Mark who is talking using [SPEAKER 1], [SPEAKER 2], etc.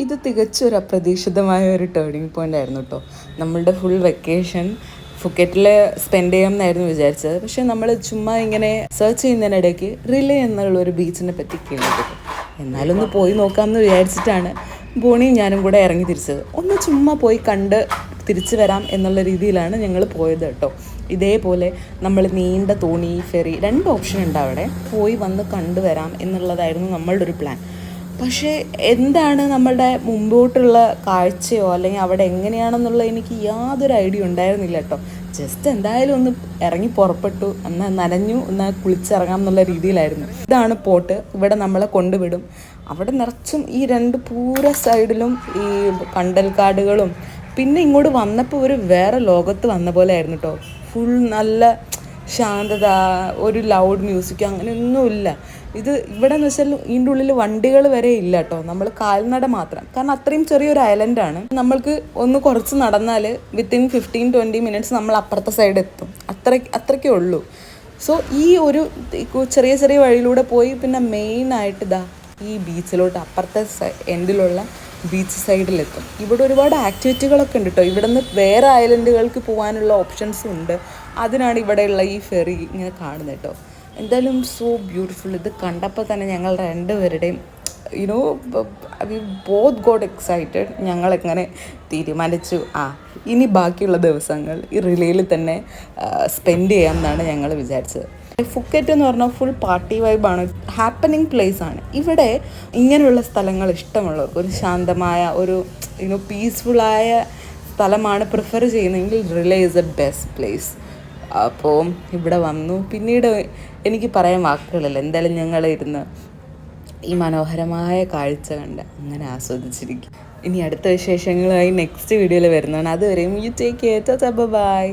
[SPEAKER 1] ഇത് തികച്ചൊരു അപ്രതീക്ഷിതമായ ഒരു ടേണിംഗ് പോയിൻ്റ് ആയിരുന്നു കേട്ടോ. നമ്മളുടെ ഫുൾ വെക്കേഷൻ ഫുക്കറ്റിൽ സ്പെൻഡ് ചെയ്യാമെന്നായിരുന്നു വിചാരിച്ചത്. പക്ഷേ നമ്മൾ ചുമ്മാ ഇങ്ങനെ സെർച്ച് ചെയ്യുന്നതിനിടയ്ക്ക് റിലേ എന്നുള്ളൊരു ബീച്ചിനെ പറ്റി കേൾക്കും. എന്നാലൊന്ന് പോയി നോക്കാമെന്ന് വിചാരിച്ചിട്ടാണ് ബോണിയും ഞാനും കൂടെ ഇറങ്ങി തിരിച്ചത്. ഒന്ന് ചുമ്മാ പോയി കണ്ട് തിരിച്ചു വരാം എന്നുള്ള രീതിയിലാണ് ഞങ്ങൾ പോയത് കേട്ടോ. ഇതേപോലെ നമ്മൾ നീണ്ട തോണി, ഫെറി 2 ഓപ്ഷൻ ഉണ്ട് അവിടെ. പോയി വന്ന് കണ്ടുവരാം എന്നുള്ളതായിരുന്നു നമ്മളുടെ ഒരു പ്ലാൻ. പക്ഷേ എന്താണ് നമ്മളുടെ മുമ്പോട്ടുള്ള കാഴ്ചയോ അല്ലെങ്കിൽ അവിടെ എങ്ങനെയാണെന്നുള്ള എനിക്ക് യാതൊരു ഐഡിയ ഉണ്ടായിരുന്നില്ല കേട്ടോ. ജസ്റ്റ് എന്തായാലും ഒന്ന് ഇറങ്ങി പുറപ്പെട്ടു, എന്നാൽ നനഞ്ഞു, എന്നാൽ കുളിച്ചിറങ്ങാം എന്നുള്ള രീതിയിലായിരുന്നു. ഇതാണ് പോട്ട്, ഇവിടെ നമ്മളെ കൊണ്ടുവിടും. അവിടെ നിറച്ചും ഈ 2 പൂര സൈഡിലും ഈ കണ്ടൽക്കാടുകളും. പിന്നെ ഇങ്ങോട്ട് വന്നപ്പോൾ ഒരു വേറെ ലോകത്ത് വന്ന പോലെ ആയിരുന്നു കേട്ടോ. ഫുൾ നല്ല ശാന്തത, ഒരു ലൗഡ് മ്യൂസിക് അങ്ങനെയൊന്നുമില്ല. ഇത് ഇവിടെ എന്ന് വെച്ചാൽ ഇതിൻ്റെ ഉള്ളിൽ വണ്ടികൾ വരെ ഇല്ല കേട്ടോ. നമ്മൾ കാൽനട മാത്രം, കാരണം അത്രയും ചെറിയൊരു ഐലൻഡാണ്. നമ്മൾക്ക് ഒന്ന് കുറച്ച് നടന്നാൽ വിത്തിൻ 15-20 മിനിറ്റ്സ് നമ്മൾ അപ്പുറത്തെ സൈഡ് എത്തും. അത്രയ്ക്കേ ഉള്ളൂ. സോ ഈ ഒരു ചെറിയ ചെറിയ വഴിയിലൂടെ പോയി പിന്നെ മെയിനായിട്ട് ഇതാ ഈ ബീച്ചിലോട്ട് അപ്പുറത്തെ എൻഡിലുള്ള ബീച്ച് സൈഡിലെത്തും. ഇവിടെ ഒരുപാട് ആക്ടിവിറ്റികളൊക്കെ ഉണ്ട് കേട്ടോ. ഇവിടെ നിന്ന് വേറെ ഐലൻഡുകൾക്ക് പോകാനുള്ള ഓപ്ഷൻസും ഉണ്ട്. അതിനാണ് ഇവിടെയുള്ള ഈ ഫെറി ഇങ്ങനെ കാണുന്നത് കേട്ടോ. എന്തായാലും സോ ബ്യൂട്ടിഫുൾ. ഇത് കണ്ടപ്പോൾ തന്നെ ഞങ്ങൾ രണ്ടുപേരുടെയും വി ബോത്ത് ഗോട്ട് എക്സൈറ്റഡ്. ഞങ്ങളെങ്ങനെ തീരുമാനിച്ചു ഇനി ബാക്കിയുള്ള ദിവസങ്ങൾ ഈ റിലേയിൽ തന്നെ സ്പെൻഡ് ചെയ്യാമെന്നാണ് ഞങ്ങൾ വിചാരിച്ചത്. ഫുക്കറ്റ് എന്ന് പറഞ്ഞാൽ ഫുൾ പാർട്ടി വൈബാണ്, ഹാപ്പനിങ് പ്ലേസ് ആണ്. ഇവിടെ ഇങ്ങനെയുള്ള സ്ഥലങ്ങൾ ഇഷ്ടമുള്ളവർക്ക്, ഒരു ശാന്തമായ ഒരു പീസ്ഫുള്ളായ സ്ഥലമാണ് പ്രിഫർ ചെയ്യുന്നതെങ്കിൽ relay is A best place. അപ്പോൾ ഇവിടെ വന്നു. പിന്നീട് എനിക്ക് പറയാൻ വാക്കുകളില്ല. എന്തായാലും ഞങ്ങൾ ഇരുന്ന് ഈ മനോഹരമായ കാഴ്ച കണ്ട് അങ്ങനെ ആസ്വദിച്ചിരിക്കും. ഇനി അടുത്ത വിശേഷങ്ങളുമായി നെക്സ്റ്റ് വീഡിയോയിൽ വരുന്നതാണ്. അതുവരെയും യു ടേക്ക് കെയർ. ബൈ.